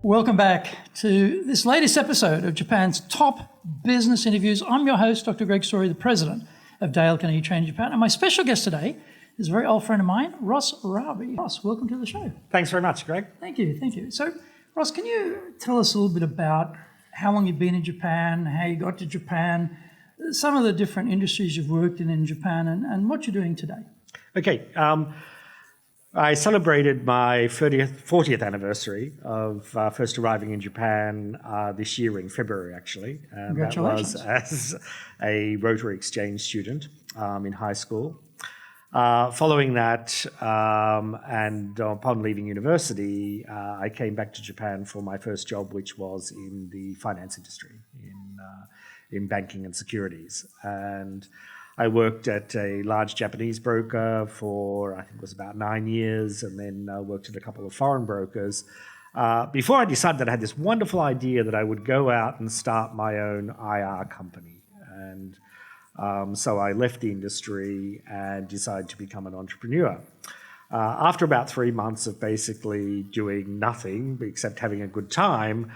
Welcome back to this latest episode of Japan's Top Business Interviews. I'm your host, Dr. Greg Story, the president of Delegation Exchange Japan. And my special guest today is a very old friend of mine, Ross Rowbury. Ross, welcome to the show. Thanks very much, Greg. Thank you. So, Ross, can you tell us a little bit about how long you've been in Japan, how you got to Japan, some of the different industries you've worked in Japan, and what you're doing today? Okay. I celebrated my 40th anniversary of first arriving in Japan this year in February, actually. Congratulations. That was as a Rotary Exchange student in high school. Following that, and upon leaving university, I came back to Japan for my first job, which was in the finance industry, in banking and securities. And I worked at a large Japanese broker for, I think it was about 9 years, and then worked at a couple of foreign brokers before I decided that I had this wonderful idea that I would go out and start my own IR company. And so I left the industry and decided to become an entrepreneur. After about 3 months of basically doing nothing except having a good time,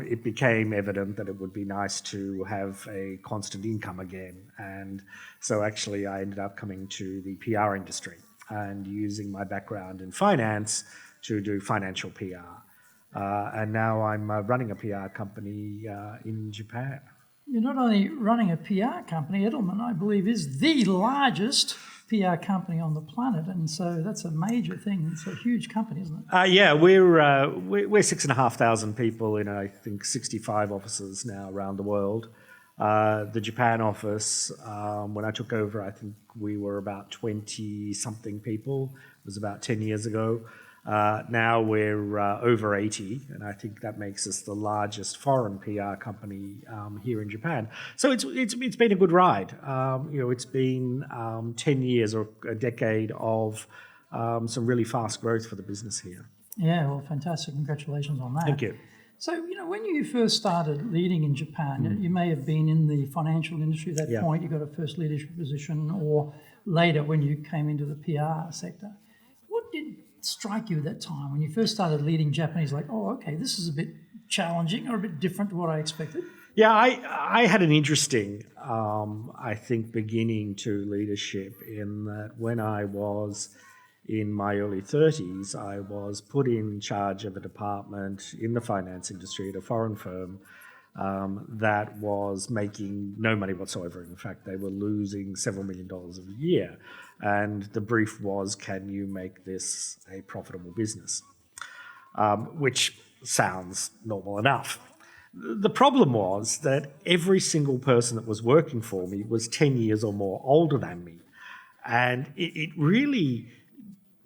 it became evident that it would be nice to have a constant income again. And so actually I ended up coming to the PR industry and using my background in finance to do financial PR. And now I'm running a PR company in Japan. You're not only running a PR company, Edelman, I believe, is the largest PR company on the planet, and so that's a major thing. It's a huge company, isn't it? Yeah, we're 6,500 people in, I think, 65 offices now around the world. The Japan office, when I took over, I think we were about 20-something people. It was about 10 years ago. Now we're over 80, and I think that makes us the largest foreign PR company here in Japan. So it's been a good ride. It's been 10 years or a decade of some really fast growth for the business here. Yeah, well, fantastic. Congratulations on that. Thank you. So, when you first started leading in Japan, you may have been in the financial industry at that point. You got a first leadership position, or later when you came into the PR sector. What did strike you at that time when you first started leading Japanese, like, oh, okay, this is a bit challenging or a bit different to what I expected? Yeah, I had an interesting, I think, beginning to leadership in that when I was in my early 30s, I was put in charge of a department in the finance industry at a foreign firm that was making no money whatsoever. In fact, they were losing several $1 million a year. And the brief was, can you make this a profitable business? Which sounds normal enough. The problem was that every single person that was working for me was 10 years or more older than me. And it really,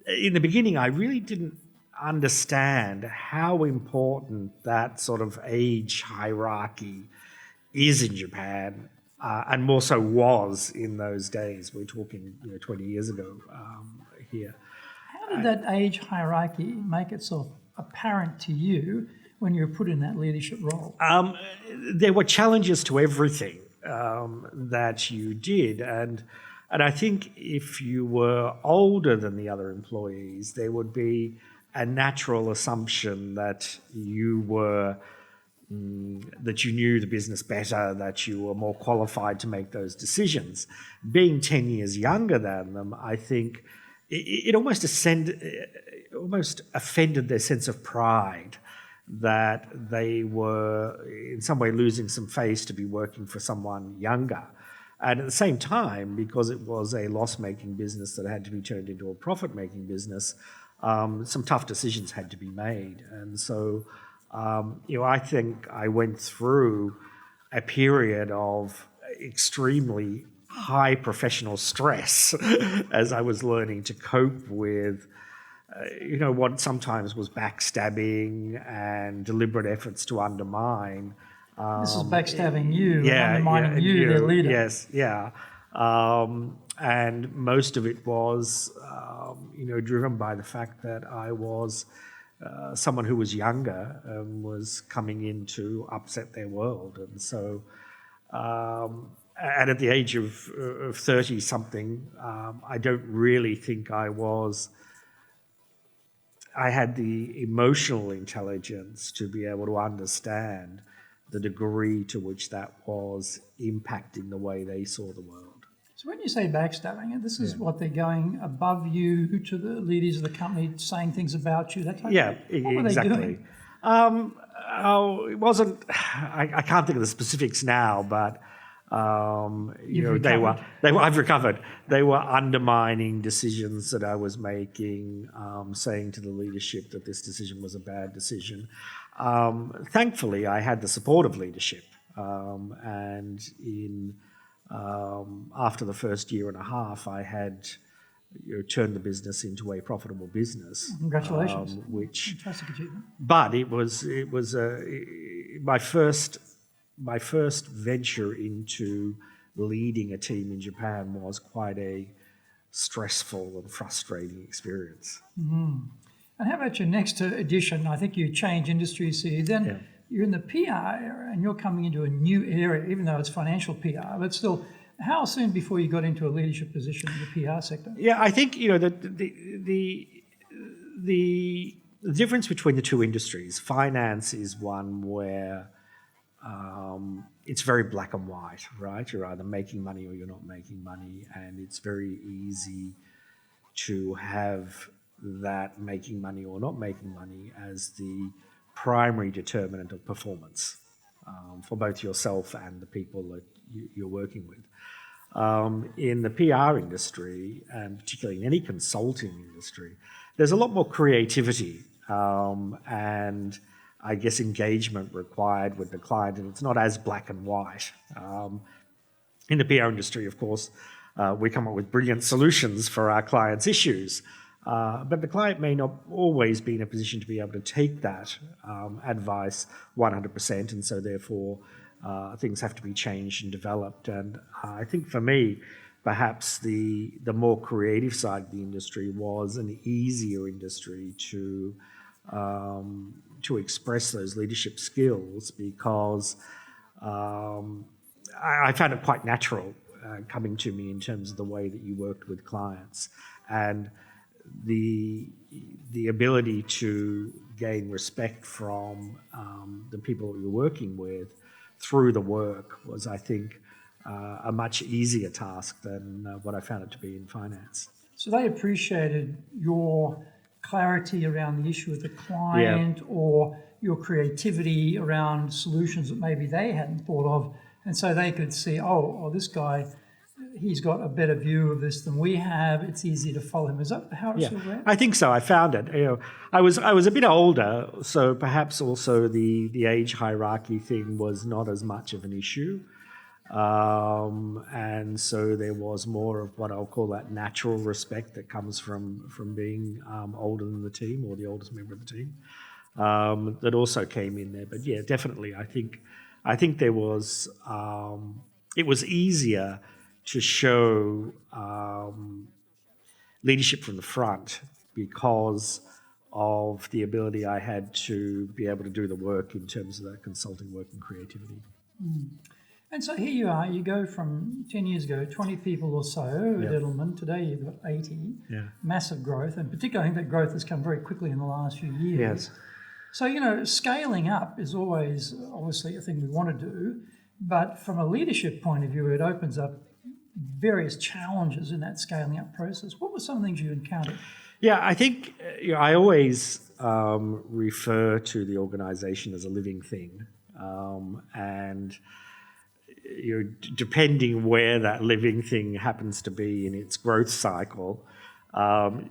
in the beginning, I really didn't understand how important that sort of age hierarchy is in Japan, and more so was in those days. We're talking 20 years ago here. How did that age hierarchy make itself apparent to you when you were put in that leadership role? There were challenges to everything that you did, and I think if you were older than the other employees, there would be a natural assumption that you were that you knew the business better, that you were more qualified to make those decisions. Being 10 years younger than them, I think it almost offended their sense of pride that they were in some way losing some face to be working for someone younger. And at the same time, because it was a loss-making business that had to be turned into a profit-making business, some tough decisions had to be made. And so I think I went through a period of extremely high professional stress as I was learning to cope with, what sometimes was backstabbing and deliberate efforts to undermine. This is backstabbing you, and undermining you, their leader. Yes, yeah. And most of it was, driven by the fact that I was someone who was younger was coming in to upset their world. And so, and at the age of 30-something, I don't really think I had the emotional intelligence to be able to understand the degree to which that was impacting the way they saw the world. So when you say backstabbing, and this is what they're going above you to the leaders of the company, saying things about you, that type of thing? What were exactly. they doing? It wasn't. I can't think of the specifics now, but I've recovered. They were undermining decisions that I was making, saying to the leadership that this decision was a bad decision. Thankfully, I had the support of leadership, and after the first year and a half, I had turned the business into a profitable business. Congratulations! Fantastic achievement. But it was my first venture into leading a team in Japan was quite a stressful and frustrating experience. Mm-hmm. And how about your next edition? I think you change industries here. Then you're in the PR area and you're coming into a new area, even though it's financial PR, but still, how soon before you got into a leadership position in the PR sector? Yeah, I think the difference between the two industries, finance is one where it's very black and white, right? You're either making money or you're not making money, and it's very easy to have that making money or not making money as the primary determinant of performance for both yourself and the people that you're working with. In the PR industry, and particularly in any consulting industry, there's a lot more creativity and I guess engagement required with the client, and it's not as black and white. In the PR industry, of course, we come up with brilliant solutions for our clients' issues, but the client may not always be in a position to be able to take that advice 100%, and so therefore things have to be changed and developed. And I think for me, perhaps the more creative side of the industry was an easier industry to express those leadership skills, because I found it quite natural coming to me in terms of the way that you worked with clients, and the ability to gain respect from the people that you're working with through the work was, I think, a much easier task than what I found it to be in finance. So they appreciated your clarity around the issue with the client, or your creativity around solutions that maybe they hadn't thought of, and so they could see, oh, this guy, he's got a better view of this than we have. It's easy to follow him. Is that how it sort of went? I think so. I found it. I was a bit older, so perhaps also the age hierarchy thing was not as much of an issue. And so there was more of what I'll call that natural respect that comes from being older than the team, or the oldest member of the team, that also came in there. But yeah, definitely, I think there was, it was easier to show leadership from the front because of the ability I had to be able to do the work in terms of that consulting work and creativity. Mm. And so here you are, you go from 10 years ago, 20 people or so at Edelman. Today you've got 80. Massive growth, and particularly I think that growth has come very quickly in the last few years. Yes. So, scaling up is always obviously a thing we want to do, but from a leadership point of view, it opens up various challenges in that scaling up process. What were some of the things you encountered? Yeah, I think I always refer to the organisation as a living thing, and depending where that living thing happens to be in its growth cycle,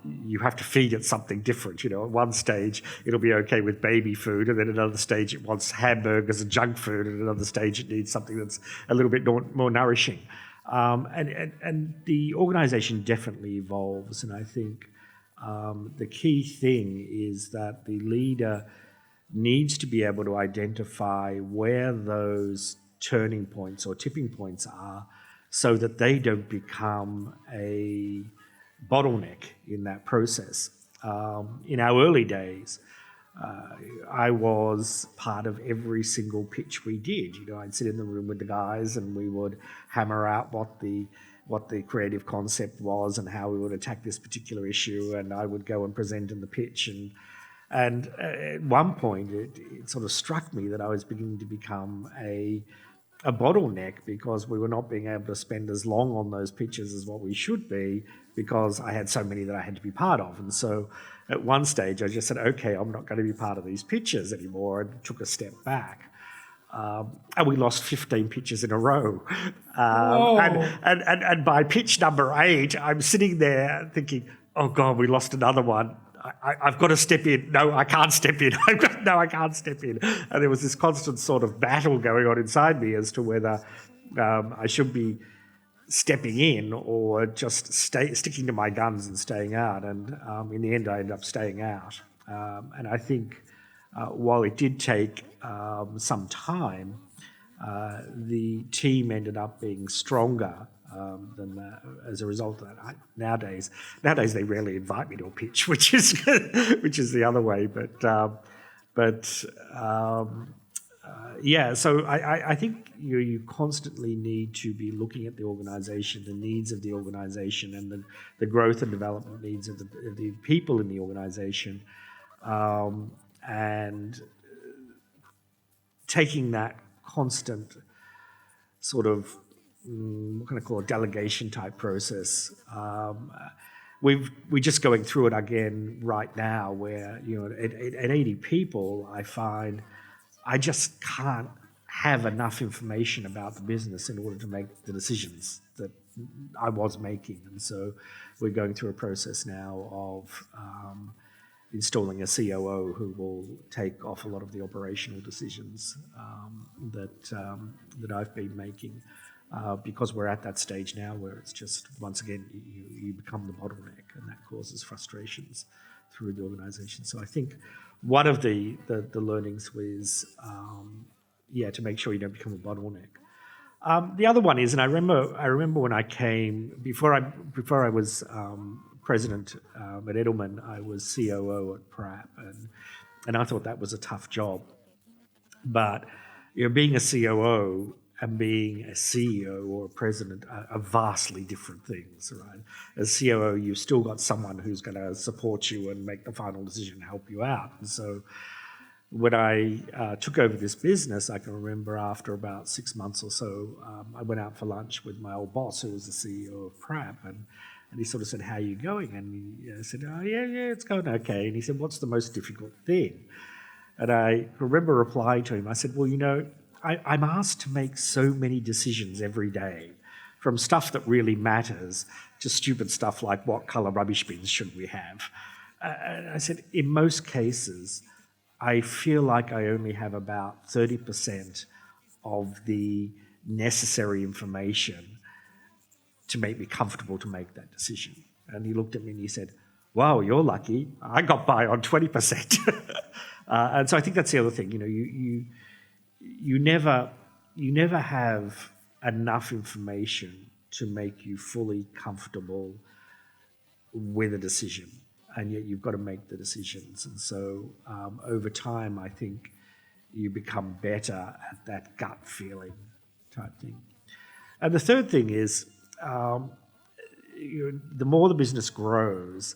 you have to feed it something different. At one stage it'll be okay with baby food, and then at another stage it wants hamburgers and junk food, and at another stage it needs something that's a little bit more nourishing. And the organisation definitely evolves, and I think the key thing is that the leader needs to be able to identify where those turning points or tipping points are, so that they don't become a bottleneck in that process. In our early days, I was part of every single pitch we did. I'd sit in the room with the guys and we would hammer out what the creative concept was and how we would attack this particular issue, and I would go and present in the pitch. And at one point, it sort of struck me that I was beginning to become a bottleneck because we were not being able to spend as long on those pitches as what we should be because I had so many that I had to be part of. And so at one stage, I just said, okay, I'm not going to be part of these pitches anymore, and took a step back. And we lost 15 pitches in a row. And by pitch number 8, I'm sitting there thinking, oh God, we lost another one. I've got to step in. No, I can't step in. I can't step in. And there was this constant sort of battle going on inside me as to whether I should be stepping in or just sticking to my guns and staying out. And in the end, I ended up staying out. And I think while it did take some time, the team ended up being stronger as a result of that. Nowadays they rarely invite me to a pitch, which is the other way. So I think you constantly need to be looking at the organisation, the needs of the organisation, and the growth and development needs of the people in the organisation, and taking that constant sort of what can I call it, delegation type process. We're just going through it again right now, where at 80 people, I find I just can't have enough information about the business in order to make the decisions that I was making, and so we're going through a process now of installing a COO who will take off a lot of the operational decisions that I've been making. Because we're at that stage now where it's just, once again, you become the bottleneck, and that causes frustrations through the organisation. So I think one of the learnings was, to make sure you don't become a bottleneck. The other one is, and I remember when I came, before I was president at Edelman, I was COO at Pratt, and I thought that was a tough job. But being a COO and being a CEO or a president are vastly different things, right? As COO, you've still got someone who's going to support you and make the final decision and help you out. And so when I took over this business, I can remember after about 6 months or so, I went out for lunch with my old boss, who was the CEO of Pratt, and he sort of said, "How are you going?" And I said, "Oh, yeah, it's going okay." And he said, "What's the most difficult thing?" And I remember replying to him, I said, "Well, I'm asked to make so many decisions every day, from stuff that really matters to stupid stuff like what colour rubbish bins should we have." I said, in most cases, I feel like I only have about 30% of the necessary information to make me comfortable to make that decision. And he looked at me and he said, "Wow, you're lucky. I got by on 20%. And so I think that's the other thing. You never have enough information to make you fully comfortable with a decision, and yet you've got to make the decisions. And so over time, I think you become better at that gut feeling type thing. And the third thing is, the more the business grows,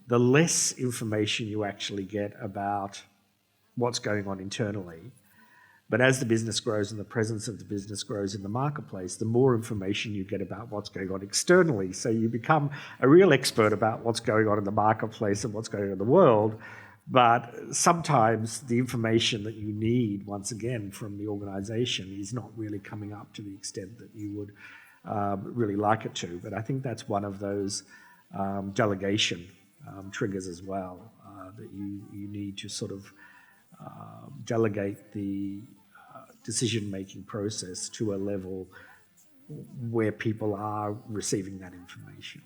the less information you actually get about what's going on internally. But as the business grows and the presence of the business grows in the marketplace, the more information you get about what's going on externally. So you become a real expert about what's going on in the marketplace and what's going on in the world. But sometimes the information that you need, once again, from the organisation is not really coming up to the extent that you would really like it to. But I think that's one of those delegation triggers as well, that you need to sort of delegate the decision-making process to a level where people are receiving that information.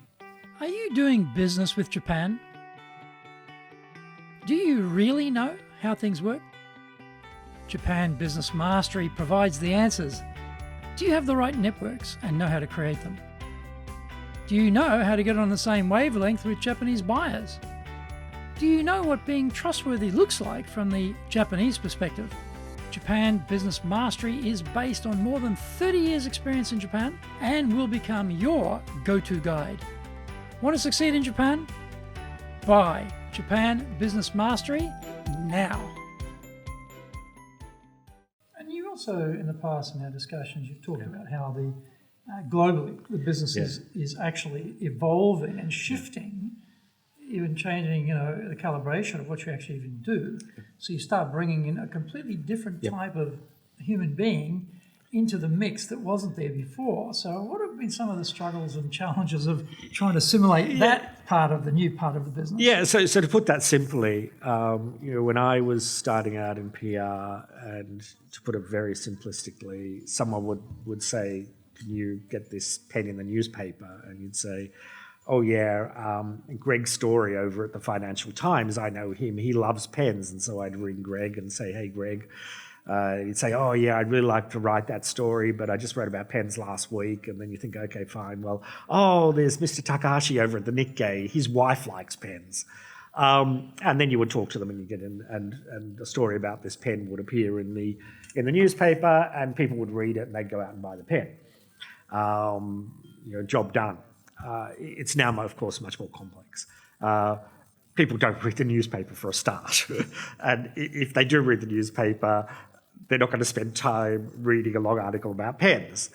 Are you doing business with Japan? Do you really know how things work? Japan Business Mastery provides the answers. Do you have the right networks and know how to create them? Do you know how to get on the same wavelength with Japanese buyers? Do you know what being trustworthy looks like from the Japanese perspective? Japan Business Mastery is based on more than 30 years' experience in Japan and will become your go-to guide. Want to succeed in Japan? Buy Japan Business Mastery now. And you also, in the past, in our discussions, you've talked about how the globally the business is actually evolving and shifting, even changing, the calibration of what you actually even do. So you start bringing in a completely different type of human being into the mix that wasn't there before. So what have been some of the struggles and challenges of trying to simulate that part of the new part of the business? Yeah, so to put that simply, when I was starting out in PR, and to put it very simplistically, someone would say, can you get this pen in the newspaper? And you'd say, oh yeah, Greg Story over at the Financial Times, I know him, he loves pens. And so I'd ring Greg and say, hey Greg, he'd say, oh yeah, I'd really like to write that story, but I just wrote about pens last week. And then you think, okay, fine, well, there's Mr. Takahashi over at the Nikkei, his wife likes pens. And then you would talk to them and you get in, and a story about this pen would appear in the newspaper, and people would read it and they'd go out and buy the pen. Job done. It's now, of course, much more complex. People don't read the newspaper for a start. And if they do read the newspaper, they're not going to spend time reading a long article about pens.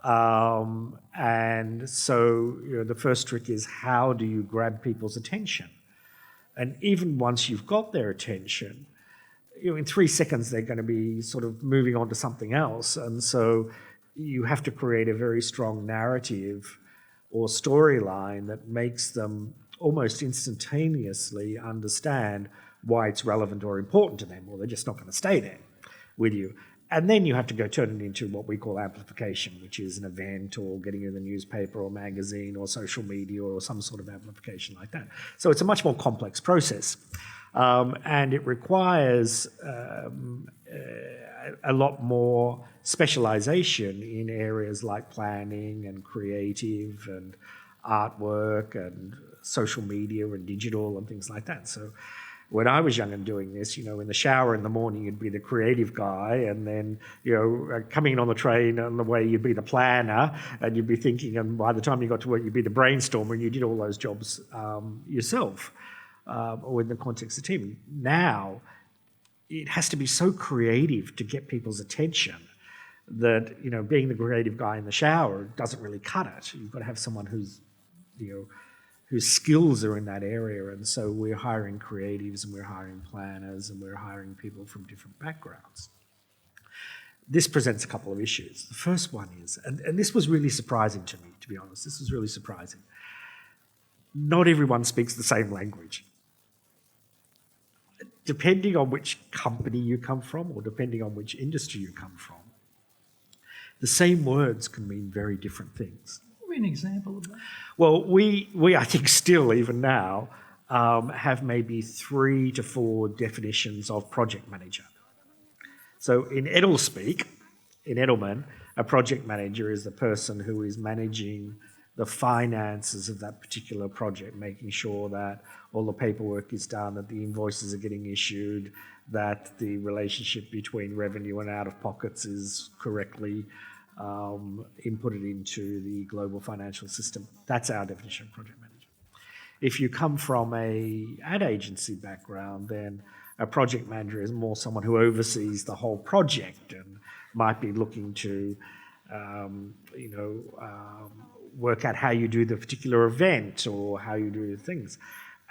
And so the first trick is, how do you grab people's attention? And even once you've got their attention, in 3 seconds, they're going to be sort of moving on to something else. And so you have to create a very strong narrative or storyline that makes them almost instantaneously understand why it's relevant or important to them, or they're just not going to stay there with you. And then you have to go turn it into what we call amplification, which is an event or getting in the newspaper or magazine or social media or some sort of amplification like that. So it's a much more complex process. And it requires a lot more specialization in areas like planning and creative and artwork and social media and digital and things like that. So when I was young and doing this, in the shower in the morning, you'd be the creative guy, and then, coming in on the train on the way, you'd be the planner, and you'd be thinking, and by the time you got to work, you'd be the brainstormer, and you did all those jobs yourself, or in the context of the team. Now, it has to be so creative to get people's attention that, being the creative guy in the shower doesn't really cut it. You've got to have someone whose skills are in that area. And so we're hiring creatives, and we're hiring planners, and we're hiring people from different backgrounds. This presents a couple of issues. The first one is, and this was really surprising to me, to be honest, this was really surprising. Not everyone speaks the same language. Depending on which company you come from, or depending on which industry you come from, the same words can mean very different things. Give me an example of that. Well, we I think still, even now, have maybe 3 to 4 definitions of project manager. So in Edelspeak, in Edelman, a project manager is the person who is managing the finances of that particular project, making sure that all the paperwork is done, that the invoices are getting issued, that the relationship between revenue and out-of-pockets is correctly inputted into the global financial system. That's our definition of project manager. If you come from an ad agency background, then a project manager is more someone who oversees the whole project and might be looking to work out how you do the particular event or how you do things.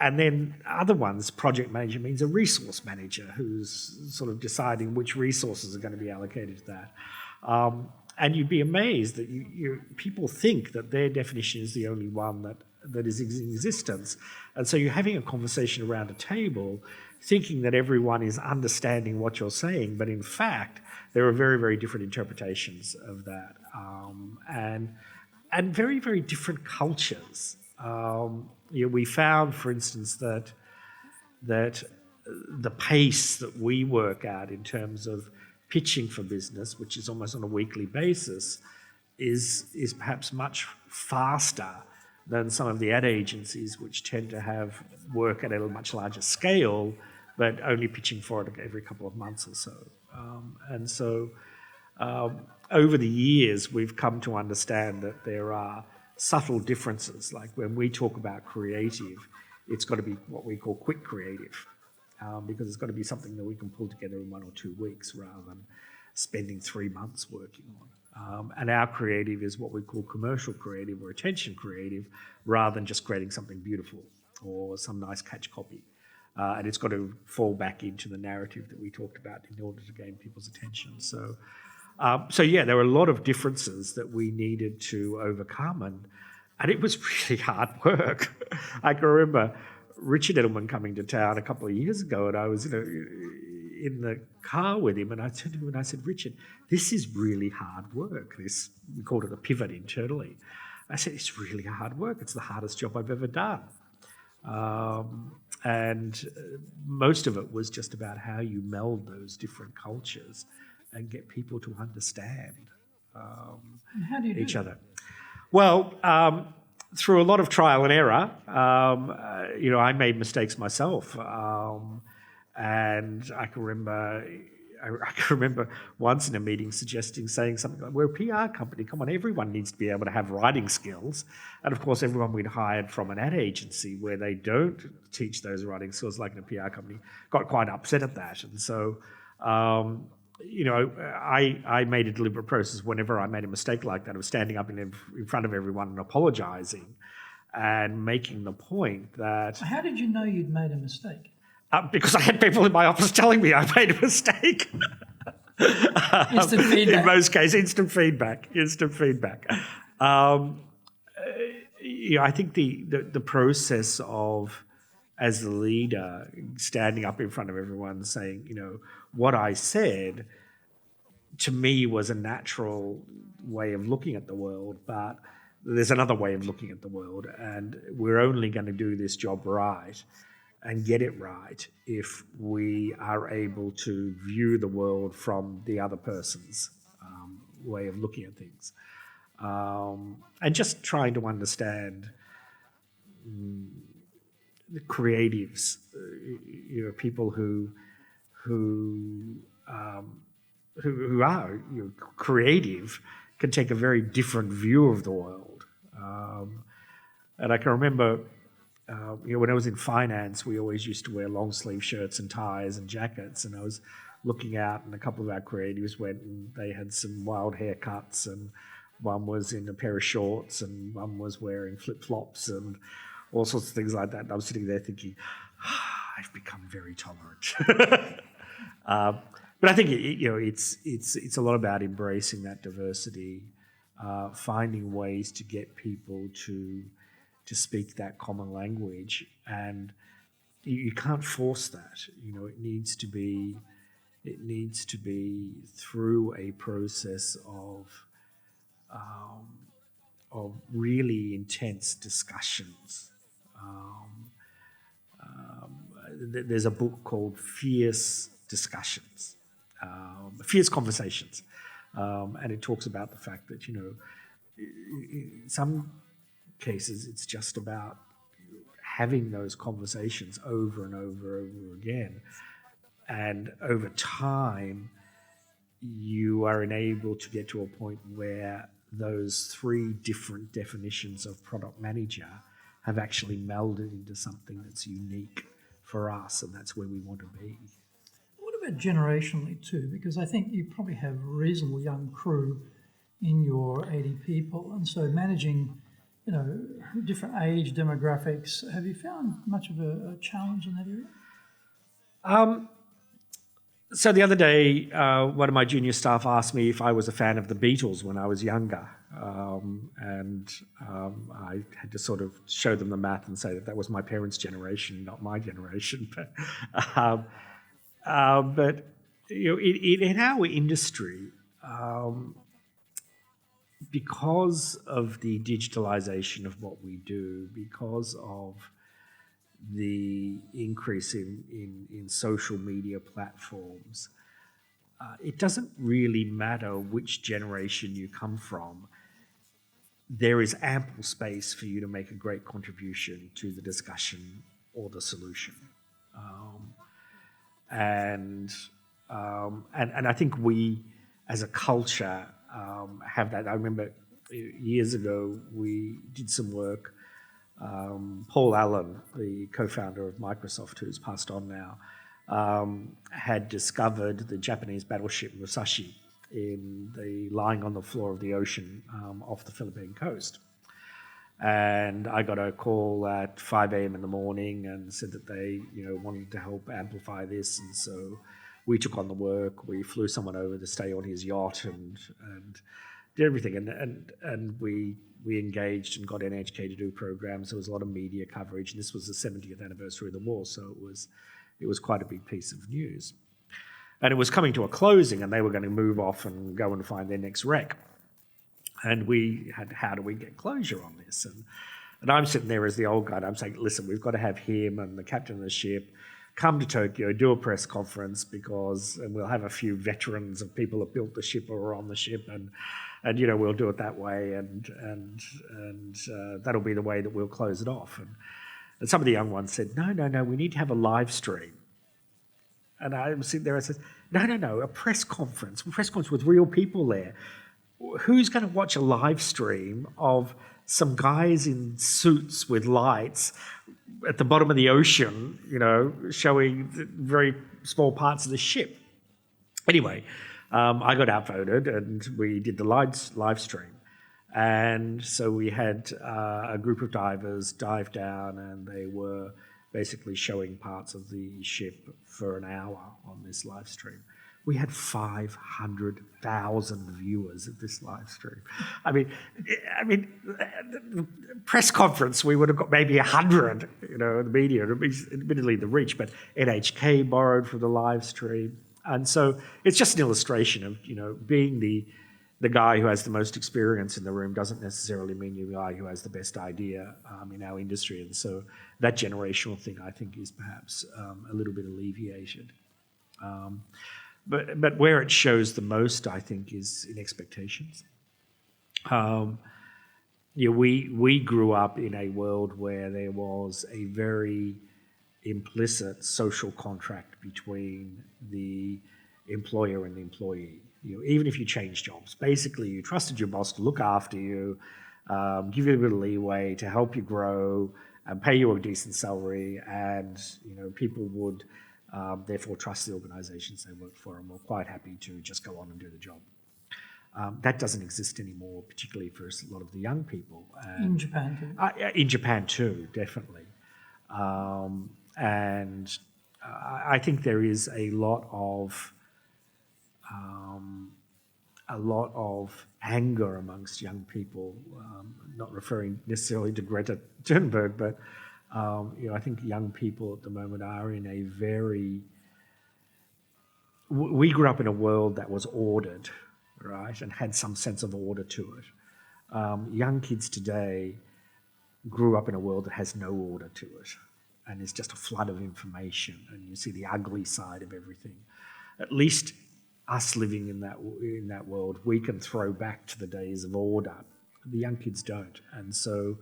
And then other ones, project manager means a resource manager who's sort of deciding which resources are going to be allocated to that. And you'd be amazed that people think that their definition is the only one that is in existence. And so you're having a conversation around a table thinking that everyone is understanding what you're saying, but in fact, there are very, very different interpretations of that. And very, very different cultures. We found, for instance, that the pace that we work at in terms of pitching for business, which is almost on a weekly basis, is perhaps much faster than some of the ad agencies, which tend to have work at a much larger scale, but only pitching for it every couple of months or so. And so over the years, we've come to understand that there are subtle differences. Like when we talk about creative, it's got to be what we call quick creative, because it's got to be something that we can pull together in 1 or 2 weeks rather than spending 3 months working on. And our creative is what we call commercial creative or attention creative, rather than just creating something beautiful or some nice catch copy. And it's got to fall back into the narrative that we talked about in order to gain people's attention. So yeah, there were a lot of differences that we needed to overcome, and it was really hard work. I can remember Richard Edelman coming to town a couple of years ago, and I was in the car with him, and I turned to him and I said, "Richard, this is really hard work. This, we called it a pivot internally." I said, "It's really hard work. It's the hardest job I've ever done." And most of it was just about how you meld those different cultures and get people to understand How do you each do other. Well, through a lot of trial and error, I made mistakes myself. And I can remember once in a meeting saying something like, "We're a PR company, come on, everyone needs to be able to have writing skills." And of course, everyone we'd hired from an ad agency where they don't teach those writing skills like in a PR company got quite upset at that. And so, I made a deliberate process whenever I made a mistake like that of standing up in front of everyone and apologising and making the point that... How did you know you'd made a mistake? Because I had people in my office telling me I made a mistake. Instant feedback. In most cases, instant feedback. I think the process of, as the leader, standing up in front of everyone saying, what I said, to me was a natural way of looking at the world, but there's another way of looking at the world, and we're only going to do this job right and get it right if we are able to view the world from the other person's way of looking at things. And just trying to understand the creatives, people who are creative can take a very different view of the world. And I can remember when I was in finance, we always used to wear long sleeve shirts and ties and jackets. And I was looking out, and a couple of our creatives went and they had some wild haircuts, and one was in a pair of shorts, and one was wearing flip flops and all sorts of things like that. And I was sitting there thinking, I've become very tolerant. But I think it's a lot about embracing that diversity, finding ways to get people to speak that common language, and you can't force that. It needs to be through a process of really intense discussions. There's a book called Fierce Discussions, Fierce Conversations, and it talks about the fact that in some cases it's just about having those conversations over and over again, and over time you are enabled to get to a point where those 3 different definitions of product manager have actually melded into something that's unique for us, and that's where we want to be. What about generationally too? Because I think you probably have a reasonable young crew in your 80 people, and so managing different age demographics, have you found much of a challenge in that area? So the other day, one of my junior staff asked me if I was a fan of the Beatles when I was younger, and I had to sort of show them the math and say that was my parents' generation, not my generation. But in our industry, because of the digitalization of what we do, because of the increase in social media platforms, it doesn't really matter which generation you come from. there is ample space for you to make a great contribution to the discussion or the solution. And I think we, as a culture, have that. I remember years ago we did some work. Paul Allen, the co-founder of Microsoft, who's passed on now, had discovered the Japanese battleship Musashi lying on the floor of the ocean off the Philippine coast. And I got a call at 5 a.m. in the morning and said that they, wanted to help amplify this. And so we took on the work. We flew someone over to stay on his yacht and did everything. And we engaged and got NHK to do programs. There was a lot of media coverage. And this was the 70th anniversary of the war, so it was quite a big piece of news. And it was coming to a closing, and they were going to move off and go and find their next wreck. And we had, how do we get closure on this? And I'm sitting there as the old guy, and I'm saying, listen, we've got to have him and the captain of the ship come to Tokyo, do a press conference, and we'll have a few veterans of people that built the ship or are on the ship, and we'll do it that way, and that'll be the way that we'll close it off. And some of the young ones said, no, we need to have a live stream. And I was sitting there and I said, no, a press conference with real people there. Who's going to watch a live stream of some guys in suits with lights at the bottom of the ocean, showing very small parts of the ship? Anyway, I got outvoted and we did the live stream. And so we had a group of divers dive down, and they were basically showing parts of the ship for an hour on this live stream. We had 500,000 viewers at this live stream. I mean, the press conference, we would have got maybe 100, the media, admittedly the reach, but NHK borrowed from the live stream. And so it's just an illustration of, being the guy who has the most experience in the room doesn't necessarily mean you're the guy who has the best idea in our industry. And so that generational thing, I think, is perhaps a little bit alleviated. But where it shows the most, I think, is in expectations. We grew up in a world where there was a very implicit social contract between the employer and the employee. Even if you change jobs, basically you trusted your boss to look after you, give you a bit of leeway to help you grow, and pay you a decent salary, and people would therefore trust the organisations they work for, and were quite happy to just go on and do the job. That doesn't exist anymore, particularly for a lot of the young people. In Japan too? In Japan too, definitely. And I think there is a lot of anger amongst young people, not referring necessarily to Greta Thunberg, but I think young people at the moment are in a we grew up in a world that was ordered, right, and had some sense of order to it. Young kids today grew up in a world that has no order to it, and it's just a flood of information, and you see the ugly side of everything. At least us living in that world, we can throw back to the days of order. The young kids don't, and so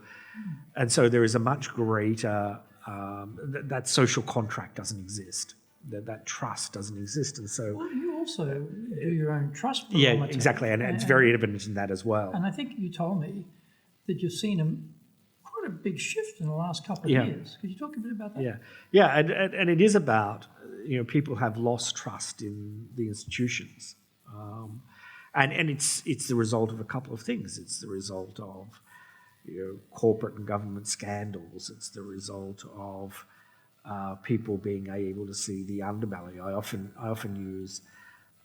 there is a much greater that social contract doesn't exist. That trust doesn't exist, and so. Well, you also do your own trust barometer. Yeah, exactly, and it's very evident in that as well. And I think you told me that you've seen quite a big shift in the last couple of years. Could you talk a bit about that? Yeah, and it is about people have lost trust in the institutions, and it's the result of a couple of things. It's the result of corporate and government scandals. It's the result of people being able to see the underbelly. I often use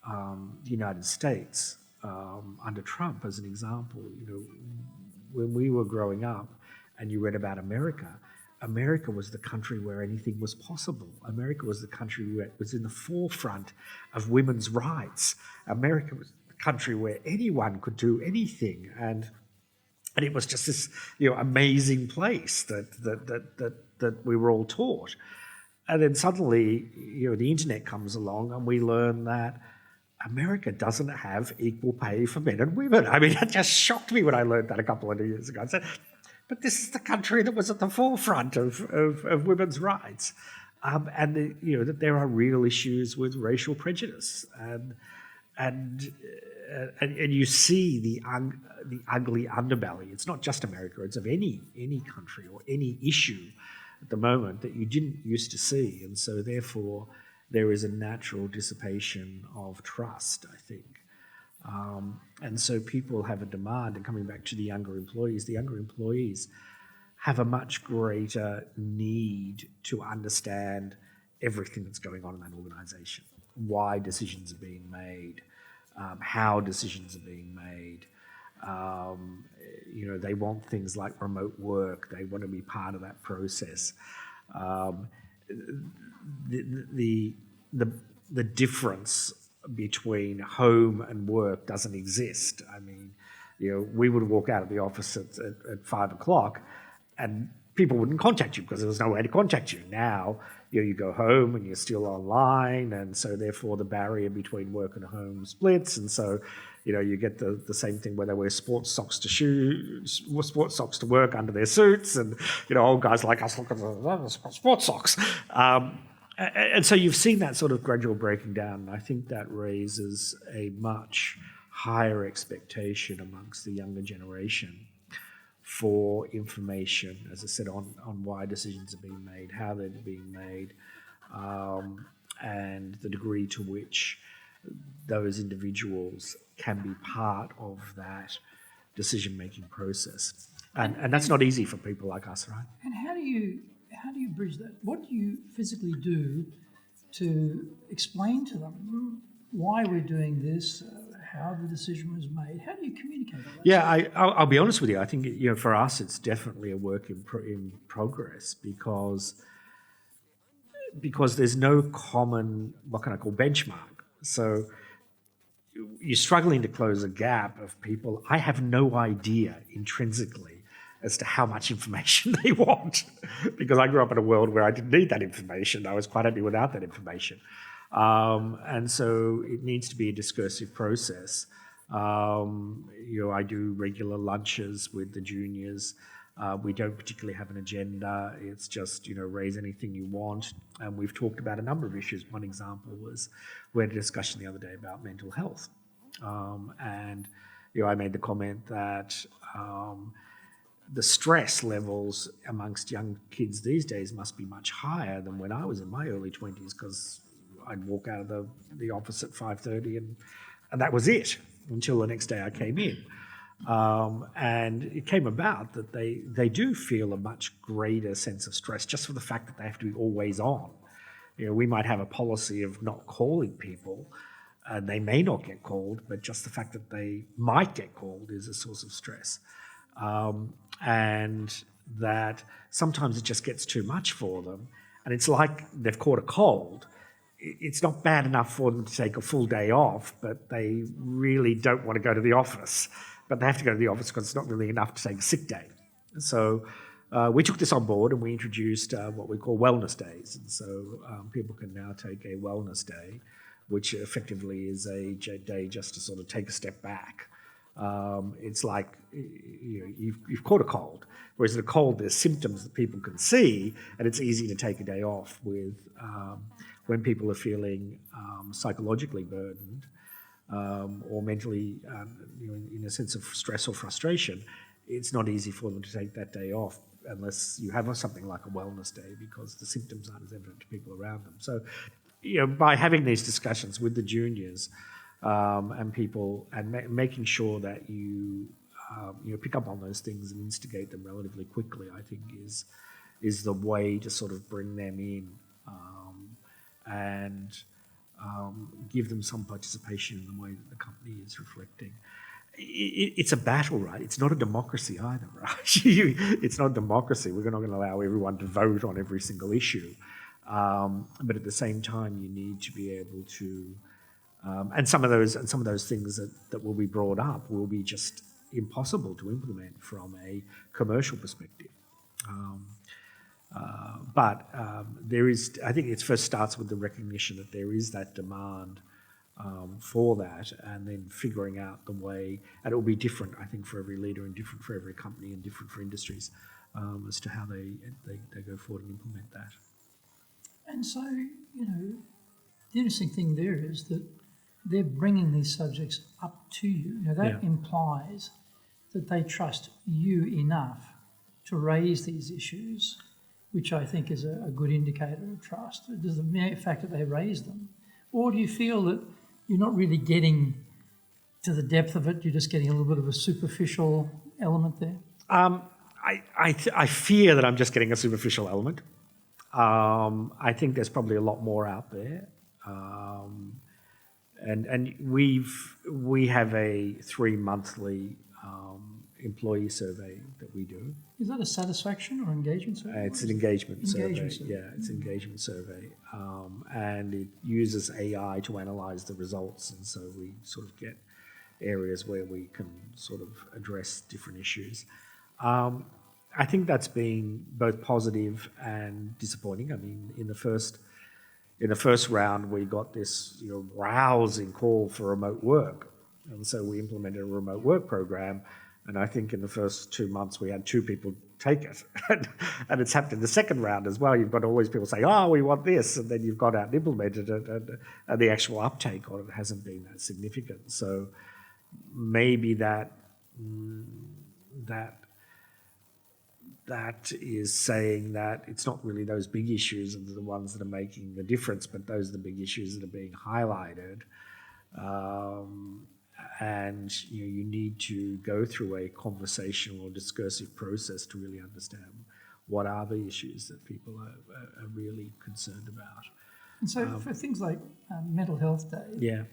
the United States under Trump as an example. When we were growing up, and you read about America was the country where anything was possible. America was the country that was in the forefront of women's rights. America was the country where anyone could do anything, and it was just this amazing place that we were all taught. And then suddenly the internet comes along, and we learn that America doesn't have equal pay for men and women. I mean, that just shocked me when I learned that a couple of years ago. I said, but this is the country that was at the forefront of women's rights. That there are real issues with racial prejudice. And you see the ugly underbelly. It's not just America, it's of any country or any issue at the moment that you didn't used to see. And so therefore, there is a natural dissipation of trust, I think. And so people have a demand, and coming back to the younger employees have a much greater need to understand everything that's going on in that organisation, why decisions are being made, how decisions are being made. They want things like remote work. They want to be part of that process. The difference between home and work doesn't exist. I mean, we would walk out of the office at 5 o'clock and people wouldn't contact you because there was no way to contact you. Now, you go home and you're still online, and so therefore the barrier between work and home splits, and so you get the same thing where they wear sports socks to work under their suits, and old guys like us look at the sports socks. And so you've seen that sort of gradual breaking down, and I think that raises a much higher expectation amongst the younger generation for information, as I said, on why decisions are being made, how they're being made, and the degree to which those individuals can be part of that decision-making process. And that's not easy for people like us, right? And how do you bridge that? What do you physically do to explain to them why we're doing this, how the decision was made? How do you communicate all that? Yeah, I'll be honest with you. I think for us it's definitely a work in progress because there's no common, what can I call, benchmark. So you're struggling to close a gap of people. I have no idea intrinsically as to how much information they want, because I grew up in a world where I didn't need that information. I was quite happy without that information. And so it needs to be a discursive process. I do regular lunches with the juniors. We don't particularly have an agenda. It's just, raise anything you want. And we've talked about a number of issues. One example was we had a discussion the other day about mental health. I made the comment that the stress levels amongst young kids these days must be much higher than when I was in my early 20s, because I'd walk out of the office at 5:30 and that was it until the next day I came in. And it came about that they do feel a much greater sense of stress just for the fact that they have to be always on. We might have a policy of not calling people, and they may not get called, but just the fact that they might get called is a source of stress. And that sometimes it just gets too much for them. And it's like they've caught a cold. It's not bad enough for them to take a full day off, but they really don't want to go to the office. But they have to go to the office because it's not really enough to take a sick day. So we took this on board and we introduced what we call wellness days. And so people can now take a wellness day, which effectively is a day just to sort of take a step back. It's like you've caught a cold, whereas in a cold there's symptoms that people can see, and it's easy to take a day off with when people are feeling psychologically burdened or mentally in a sense of stress or frustration. It's not easy for them to take that day off unless you have something like a wellness day, because the symptoms aren't as evident to people around them. So by having these discussions with the juniors and people, and making sure that you pick up on those things and instigate them relatively quickly, I think is the way to sort of bring them in and give them some participation in the way that the company is reflecting. It's a battle, right? It's not a democracy either, right? It's not a democracy. We're not going to allow everyone to vote on every single issue. But at the same time, you need to be able to, and some of those things that will be brought up will be just impossible to implement from a commercial perspective. But there is, I think it first starts with the recognition that there is that demand for that, and then figuring out the way, and it will be different, I think, for every leader and different for every company and different for industries as to how they go forward and implement that. And so, the interesting thing there is that they're bringing these subjects up to you. That implies that they trust you enough to raise these issues, which I think is a good indicator of trust. Does the mere fact that they raise them? Or do you feel that you're not really getting to the depth of it, you're just getting a little bit of a superficial element there? I fear that I'm just getting a superficial element. I think there's probably a lot more out there. And we have a 3-monthly employee survey that we do. Is that a satisfaction or engagement survey? It's an engagement survey. Yeah, it's an engagement survey. And it uses AI to analyse the results, and so we sort of get areas where we can sort of address different issues. I think that's been both positive and disappointing. I mean, in the first round, we got this rousing call for remote work, and so we implemented a remote work program. And I think in the first 2 months we had 2 people take it, and it's happened in the second round as well. You've got all these people say, "Oh, we want this," and then you've got out and implemented it, and the actual uptake on it hasn't been that significant. So maybe that is saying that it's not really those big issues that are the ones that are making the difference, but those are the big issues that are being highlighted. And you need to go through a conversational or discursive process to really understand what are the issues that people are really concerned about. And so for things like Mental Health Day,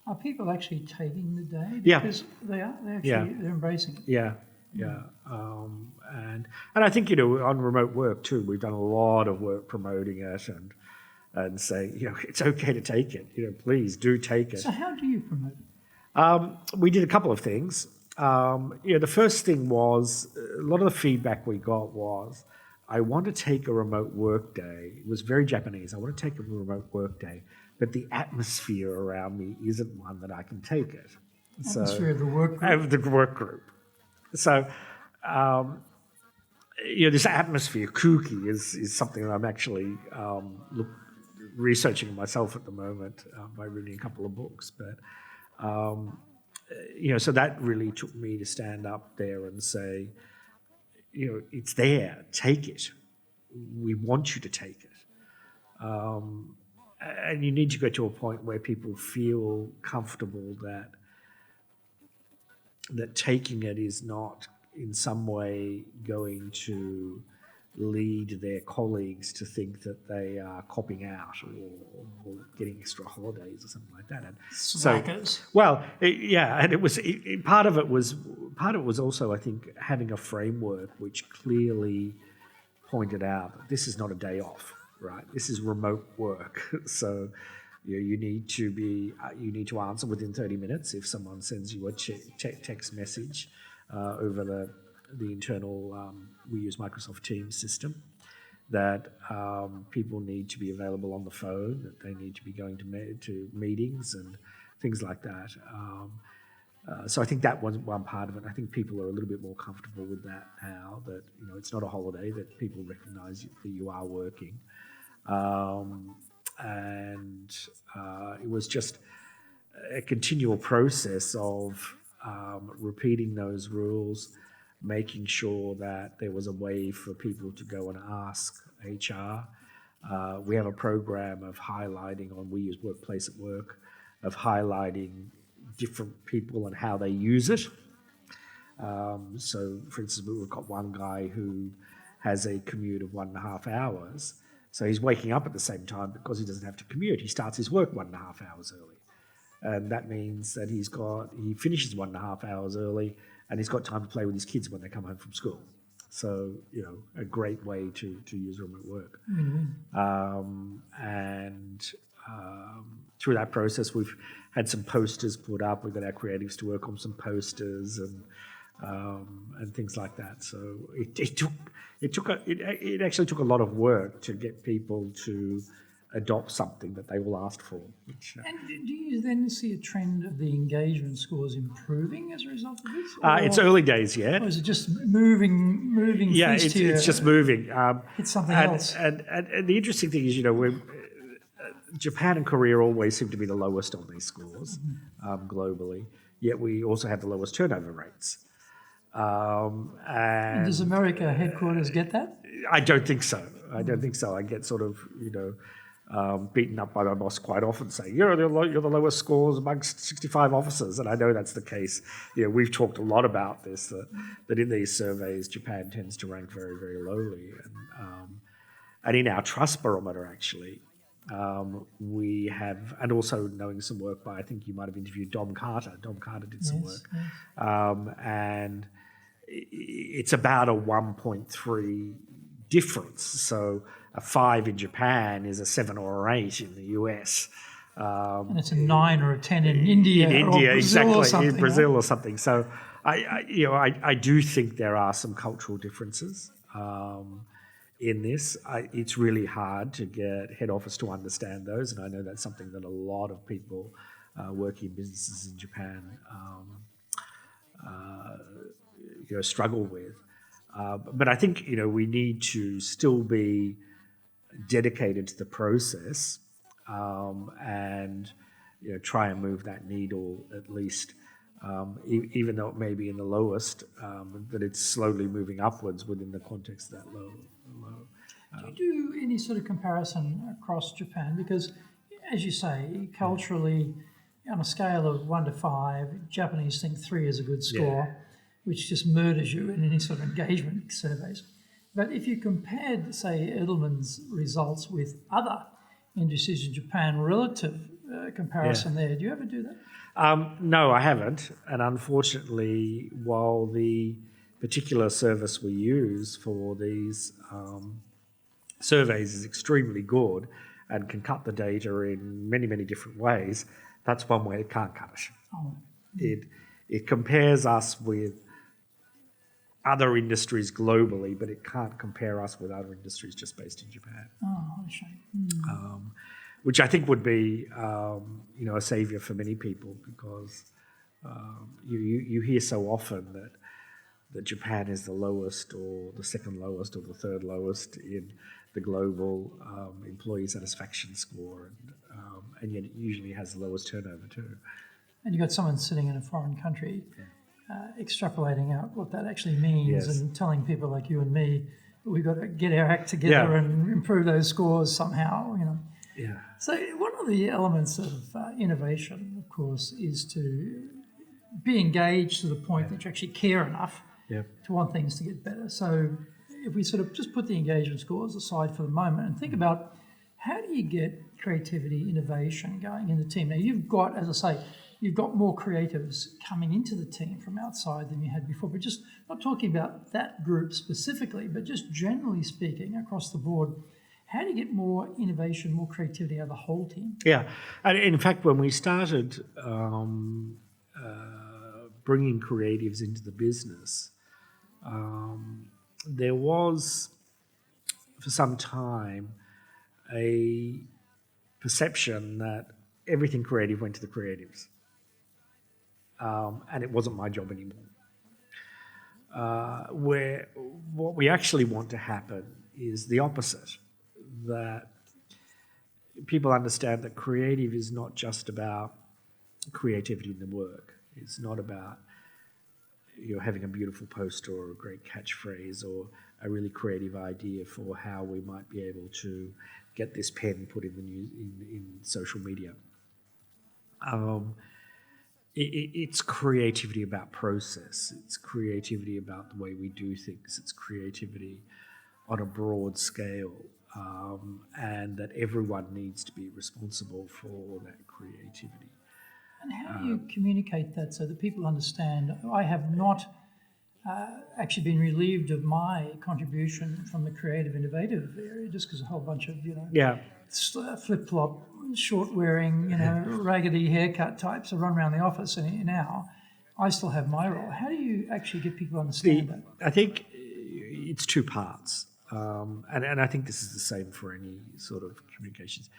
are people actually taking the day? Because they're embracing it. And I think on remote work too, we've done a lot of work promoting it and saying it's okay to take it. Please do take it. So how do you promote it? We did a couple of things. The first thing was, a lot of the feedback we got was, I want to take a remote work day. It was very Japanese. I want to take a remote work day, but the atmosphere around me isn't one that I can take it. Atmosphere of the work group? Of the work group. So, this atmosphere, kuki, is something that I'm actually researching myself at the moment by reading a couple of books. But so that really took me to stand up there and say, it's there, take it. We want you to take it. And you need to go to a point where people feel comfortable that taking it is not in some way going to lead their colleagues to think that they are copping out or getting extra holidays or something like that. And slackers. And it was part of it was also, I think, having a framework which clearly pointed out that this is not a day off, right? This is remote work, so you need to answer within 30 minutes if someone sends you a text message over the internal, we use Microsoft Teams system, that people need to be available on the phone, that they need to be going to meetings and things like that. So I think that was one part of it. I think people are a little bit more comfortable with that now, that it's not a holiday, that people recognise that you are working. And it was just a continual process of repeating those rules, making sure that there was a way for people to go and ask HR. We have a program of highlighting we use Workplace at Work, of highlighting different people and how they use it. So, for instance, we've got one guy who has a commute of 1.5 hours. So he's waking up at the same time because he doesn't have to commute. He starts his work 1.5 hours early. And that means that he finishes 1.5 hours early, and he's got time to play with his kids when they come home from school. So, a great way to use remote work. And through that process, we've had some posters put up. We've got our creatives to work on some posters and things like that. So it actually took a lot of work to get people to adopt something that they all asked for. Which, And do you then see a trend of the engagement scores improving as a result of this? it's early days yet. Or is it just moving Yeah, feast here? it's just moving. It's something else. And the interesting thing is, Japan and Korea always seem to be the lowest on these scores globally, yet we also have the lowest turnover rates. And does America headquarters get that? I don't think so. I get sort of, beaten up by my boss quite often saying, you're the lowest scores amongst 65 officers. And I know that's the case. We've talked a lot about this, that in these surveys, Japan tends to rank very, very lowly. And in our trust barometer, actually, we have, and also knowing some work by, I think you might have interviewed Dom Carter. Dom Carter did some work. Yes. And it's about a 1.3 difference. So a 5 in Japan is a 7 or an 8 in the US. And it's a 9 or a 10 in India. In India, or Brazil exactly. Or something, in Brazil or something. So I do think there are some cultural differences in this. It's really hard to get head office to understand those, and I know that's something that a lot of people working in businesses in Japan struggle with. But I think we need to still be dedicated to the process and try and move that needle at least, even though it may be in the lowest, that it's slowly moving upwards within the context of that low. Do you do any sort of comparison across Japan? Because, as you say, culturally, on a scale of 1 to 5, Japanese think 3 is a good score, which just murders you in any sort of engagement surveys. But if you compared, say, Edelman's results with other industries in Japan, relative comparison there, do you ever do that? No, I haven't. And unfortunately, while the particular service we use for these surveys is extremely good and can cut the data in many, many different ways, that's one way it can't cut it. Oh. It compares us with other industries globally, but it can't compare us with other industries just based in Japan. Oh, what a shame. Which I think would be, a saviour for many people, because you hear so often that Japan is the lowest or the second lowest or the third lowest in the global employee satisfaction score, and yet it usually has the lowest turnover too. And you've got someone sitting in a foreign country extrapolating out what that actually means and telling people like you and me that we've got to get our act together and improve those scores somehow, Yeah. So one of the elements of innovation, of course, is to be engaged to the point that you actually care enough to want things to get better. So if we sort of just put the engagement scores aside for the moment and think about how do you get creativity, innovation going in the team? Now you've got, as I say, you've got more creatives coming into the team from outside than you had before, but just not talking about that group specifically, but just generally speaking across the board, how do you get more innovation, more creativity out of the whole team? Yeah, and in fact, when we started bringing creatives into the business, there was, for some time, a perception that everything creative went to the creatives. And it wasn't my job anymore. Where what we actually want to happen is the opposite, that people understand that creative is not just about creativity in the work. It's not about having a beautiful poster or a great catchphrase or a really creative idea for how we might be able to get this pen put in the news, in social media. It's creativity about process. It's creativity about the way we do things. It's creativity on a broad scale, and that everyone needs to be responsible for that creativity. And how do you communicate that so that people understand? I have not actually been relieved of my contribution from the creative, innovative area just because a whole bunch of, flip-flop, short-wearing, raggedy haircut types that run around the office, and now I still have my role. How do you actually get people to understand that? I think it's two parts. And I think this is the same for any sort of communications.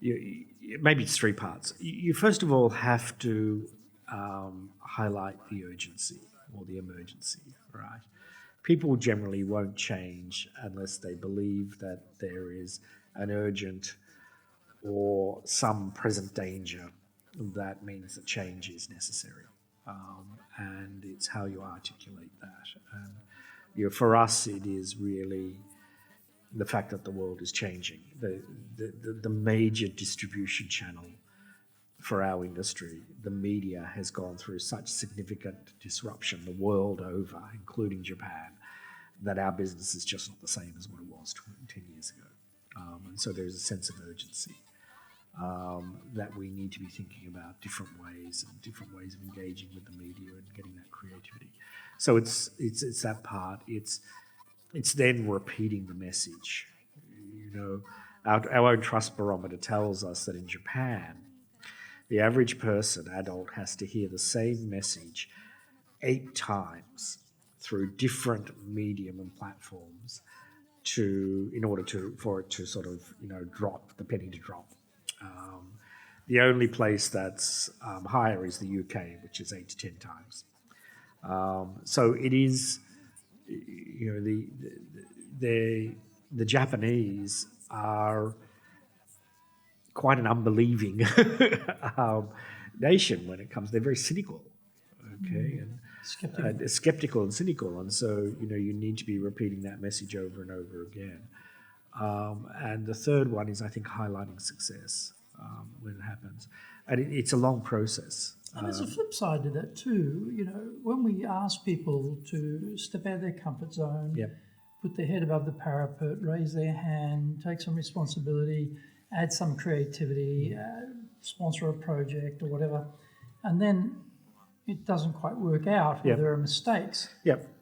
Maybe it's three parts. You first of all have to highlight the urgency or the emergency, right? People generally won't change unless they believe that there is an urgent or some present danger that means that change is necessary. And it's how you articulate that. And for us, it is really the fact that the world is changing. The major distribution channel for our industry, the media, has gone through such significant disruption the world over, including Japan, that our business is just not the same as what it was 10 years ago. And so there's a sense of urgency that we need to be thinking about different ways of engaging with the media and getting that creativity. So it's that part. It's then repeating the message. Our own trust barometer tells us that in Japan, the average person, adult, has to hear the same message 8 times through different medium and platforms in order for it to sort of drop, the penny to drop. The only place that's higher is the UK, which is 8 to 10 times. So it is, the Japanese are quite an unbelieving nation when it comes. They're very cynical, okay, and skeptical and cynical, and so you need to be repeating that message over and over again. And the third one is, I think, highlighting success when it happens, and it's a long process. And there's a flip side to that too. When we ask people to step out of their comfort zone, put their head above the parapet, raise their hand, take some responsibility, add some creativity, sponsor a project or whatever, and then it doesn't quite work out, or there are mistakes,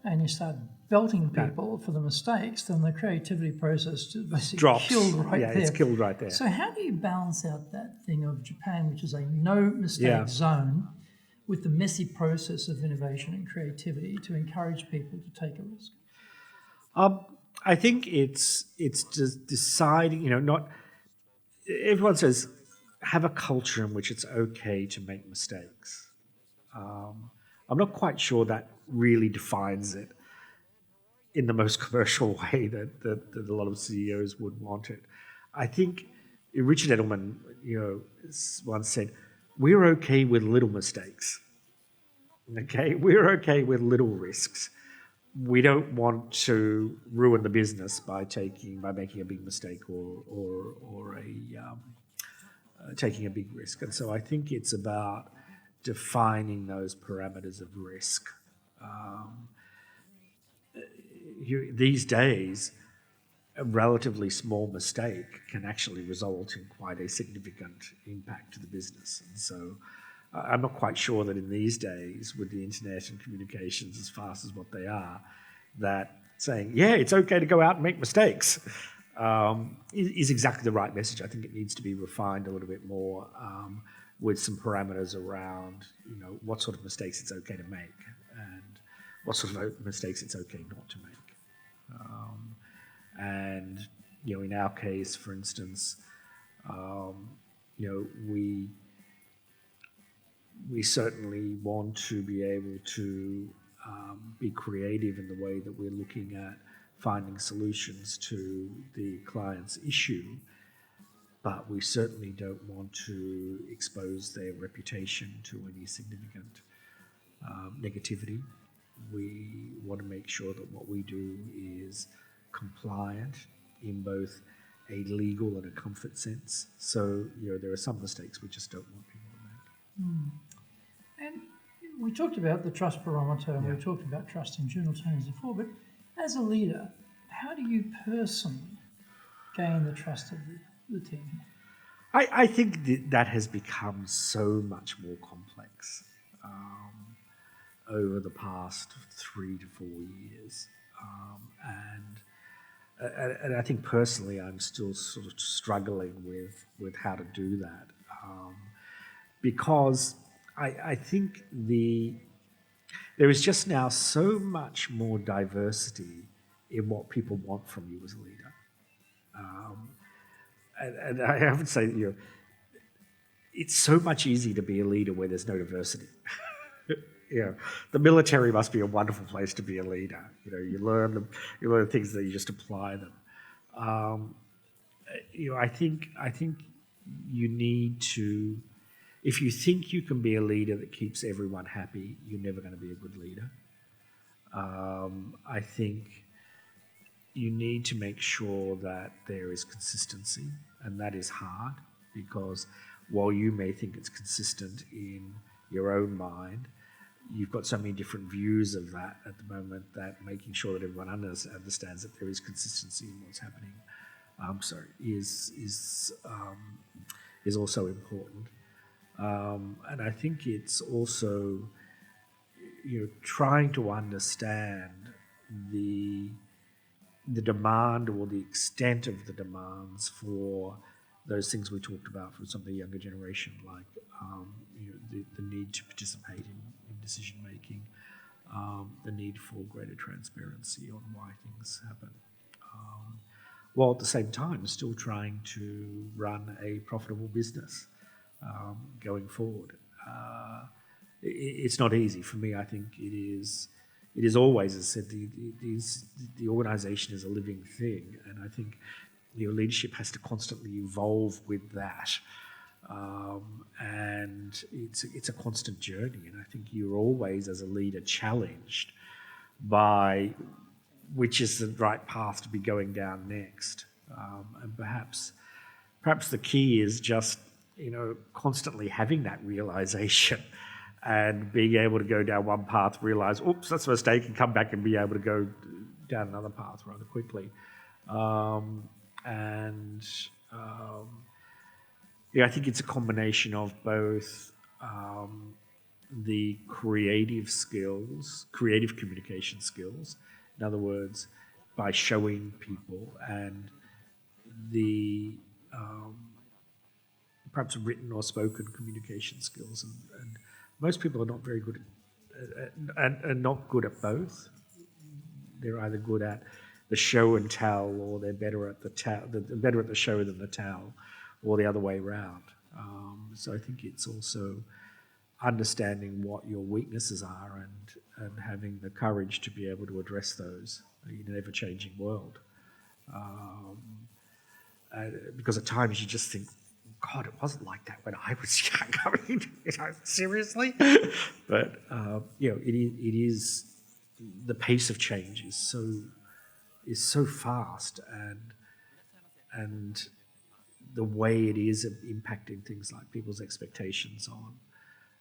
and you start belting people for the mistakes, then the creativity process just basically drops. Killed right there. It's killed right there. So how do you balance out that thing of Japan, which is a no-mistake zone, with the messy process of innovation and creativity to encourage people to take a risk? I think it's just deciding, not... Everyone says, have a culture in which it's okay to make mistakes. I'm not quite sure that really defines it in the most commercial way that a lot of CEOs would want it. I think Richard Edelman, once said, "We're okay with little mistakes. Okay, we're okay with little risks. We don't want to ruin the business by making a big mistake or taking a big risk." And so I think it's about defining those parameters of risk. These days, a relatively small mistake can actually result in quite a significant impact to the business. And so I'm not quite sure that in these days, with the internet and communications as fast as what they are, that saying, it's okay to go out and make mistakes is exactly the right message. I think it needs to be refined a little bit more with some parameters around, what sort of mistakes it's okay to make and what sort of mistakes it's okay not to make. And in our case, for instance, we certainly want to be able to be creative in the way that we're looking at finding solutions to the client's issue, but we certainly don't want to expose their reputation to any significant negativity. We want to make sure that what we do is compliant in both a legal and a comfort sense. So, there are some mistakes we just don't want people to make. And we talked about the trust barometer, and we talked about trust in general terms before, but as a leader, how do you personally gain the trust of the team? I think that has become so much more complex over the past 3 to 4 years. And I think personally I'm still sort of struggling with how to do that because I think there is just now so much more diversity in what people want from you as a leader. And I often say that, it's so much easier to be a leader where there's no diversity. The military must be a wonderful place to be a leader. You learn things that you just apply them. I think you need to. If you think you can be a leader that keeps everyone happy, you're never going to be a good leader. I think you need to make sure that there is consistency, and that is hard because while you may think it's consistent in your own mind, you've got so many different views of that at the moment that making sure that everyone understands that there is consistency in what's happening is also important. And I think it's also trying to understand the demand or the extent of the demands for those things we talked about for some of the younger generation, like the need to participate in decision making, the need for greater transparency on why things happen, while at the same time still trying to run a profitable business going forward. It's not easy for me. I think it is always, as I said, the organisation is a living thing, and I think leadership has to constantly evolve with that, and it's a constant journey. And I think you're always, as a leader, challenged by which is the right path to be going down next, and perhaps the key is just constantly having that realisation and being able to go down one path, realise, oops, that's a mistake, and come back and be able to go down another path rather quickly. I think it's a combination of both the creative communication skills, in other words, by showing people, and the perhaps written or spoken communication skills, and most people are not very good and not good at both. They're either good at the show and tell, or they're better at better at the show than the tell, or the other way around. So I think it's also understanding what your weaknesses are and having the courage to be able to address those in an ever-changing world. Because at times you just think, God, it wasn't like that when I was young. I mean, seriously? But it is the pace of change is so fast, and the way it is impacting things like people's expectations on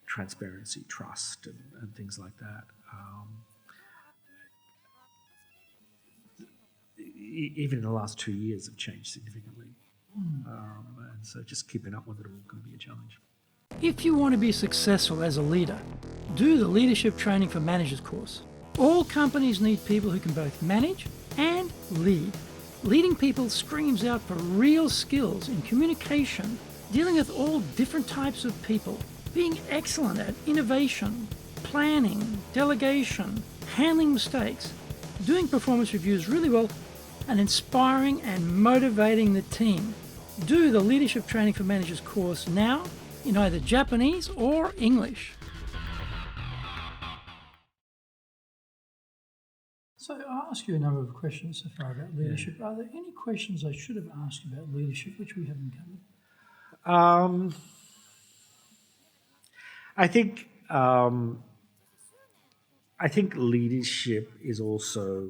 transparency, trust, and things like that. Even in the last 2 years have changed significantly. And so just keeping up with it all can be a challenge. If you want to be successful as a leader, do the Leadership Training for Managers course. All companies need people who can both manage and lead. Leading people screams out for real skills in communication, dealing with all different types of people, being excellent at innovation, planning, delegation, handling mistakes, doing performance reviews really well, and inspiring and motivating the team. Do the Leadership Training for Managers course now in either Japanese or English. So I'll ask you a number of questions so far about leadership. Yeah. Are there any questions I should have asked about leadership which we haven't covered? I think leadership is also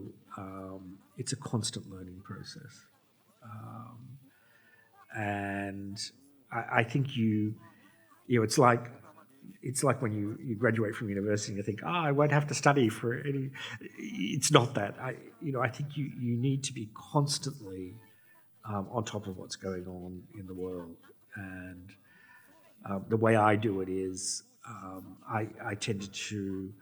it's a constant learning process, and I think it's like when you graduate from university and you think, I won't have to study for any. It's not that. I think you need to be constantly on top of what's going on in the world, and the way I do it is I tend to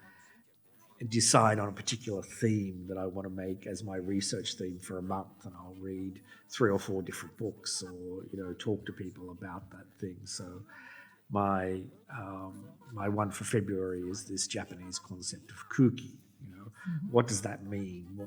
decide on a particular theme that I want to make as my research theme for a month, and I'll read 3 or 4 different books, or talk to people about that thing. So my one for February is this Japanese concept of kuki. What does that mean?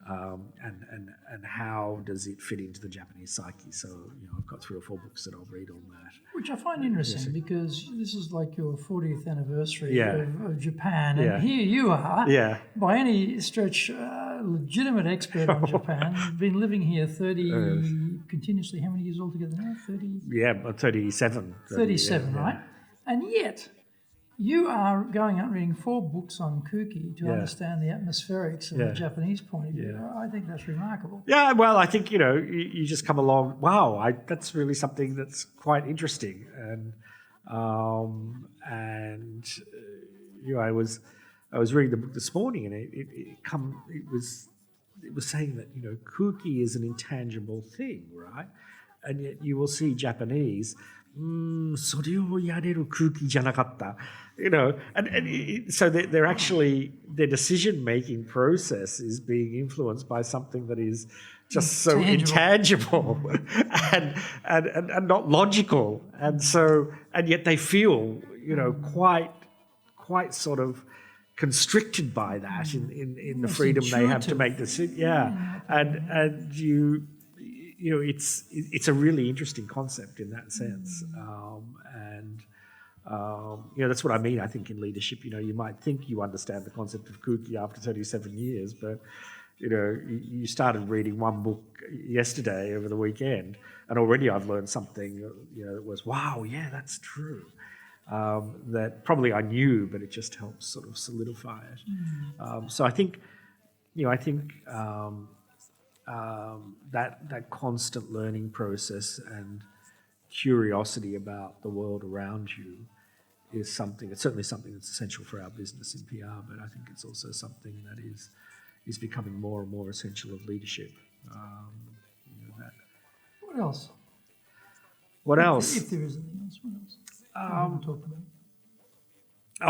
and how does it fit into the Japanese psyche. So, I've got 3 or 4 books that I'll read on that. Which I find interesting because this is like your 40th anniversary Yeah. of Japan, and Yeah. here you are, Yeah. by any stretch, legitimate expert on Japan. You've been living here 30, continuously, how many years altogether now? 30? Yeah, 37. 37, yeah. right? And yet, you are going out and reading 4 books on Kuki to understand the atmospherics of the Japanese point of view. I think that's remarkable. Yeah, well, I think, you just come along, wow, that's really something that's quite interesting. And I was reading the book this morning, and it was saying that, Kuki is an intangible thing, right? And yet you will see Japanese, それをやれる空気じゃなかった so they're actually, their decision-making process is being influenced by something that is just so intangible and not logical. And yet they feel, quite sort of constricted by that in the freedom they have to make decisions. Yeah. And it's a really interesting concept in that sense. That's what I mean, I think, in leadership. You might think you understand the concept of Kuki after 37 years, but, you started reading one book yesterday over the weekend, and already I've learned something, that was, wow, yeah, that's true. That probably I knew, but it just helps sort of solidify it. So I think, that constant learning process and curiosity about the world around you is something. It's certainly something that's essential for our business in PR, but I think it's also something that is becoming more and more essential of leadership. What else? What else? If there is anything else, what else? I haven't talked about.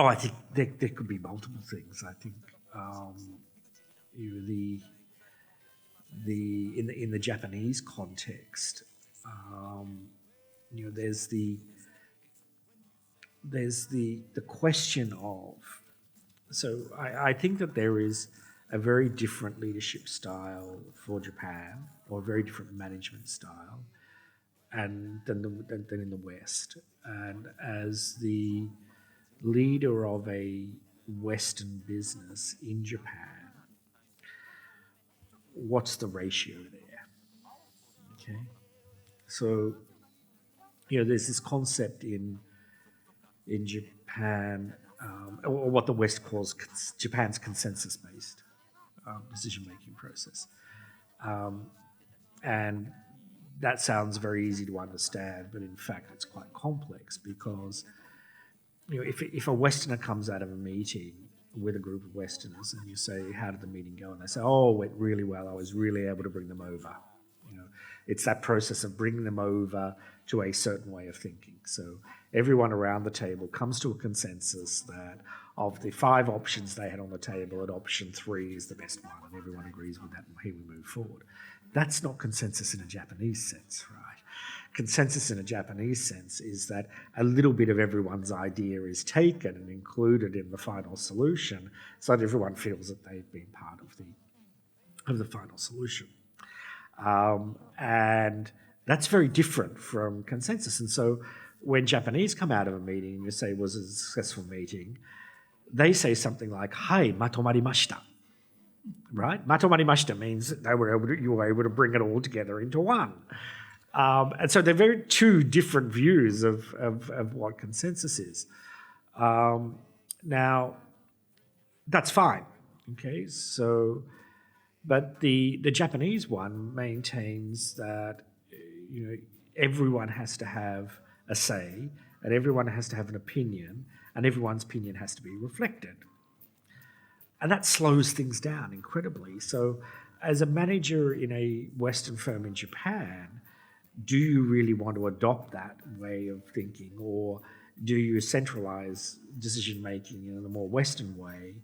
I think there could be multiple things. I think in the Japanese context, there's the question of. So I think that there is a very different leadership style for Japan, or a very different management style, than in the West. And as the leader of a Western business in Japan, what's the ratio there? Okay, so there's this concept in Japan, or what the West calls Japan's consensus-based decision-making process, and that sounds very easy to understand, but in fact it's quite complex because if a Westerner comes out of a meeting with a group of Westerners and you say, how did the meeting go? And they say, oh, it went really well. I was really able to bring them over. It's that process of bringing them over to a certain way of thinking. So everyone around the table comes to a consensus that of the 5 options they had on the table, that option 3 is the best one, and everyone agrees with that, and here we move forward. That's not consensus in a Japanese sense, right? Consensus in a Japanese sense is that a little bit of everyone's idea is taken and included in the final solution, so that everyone feels that they've been part of the final solution. And that's very different from consensus. And so when Japanese come out of a meeting and you say, was it a successful meeting, they say something like, "Hai, matomarimashita." Right? Matomarimashita means that you were able to bring it all together into one. And so they're two different views of what consensus is. Now, that's fine. Okay, so, but the Japanese one maintains that everyone has to have a say, and everyone has to have an opinion, and everyone's opinion has to be reflected. And that slows things down incredibly. So as a manager in a Western firm in Japan, do you really want to adopt that way of thinking, or do you centralize decision-making in a more Western way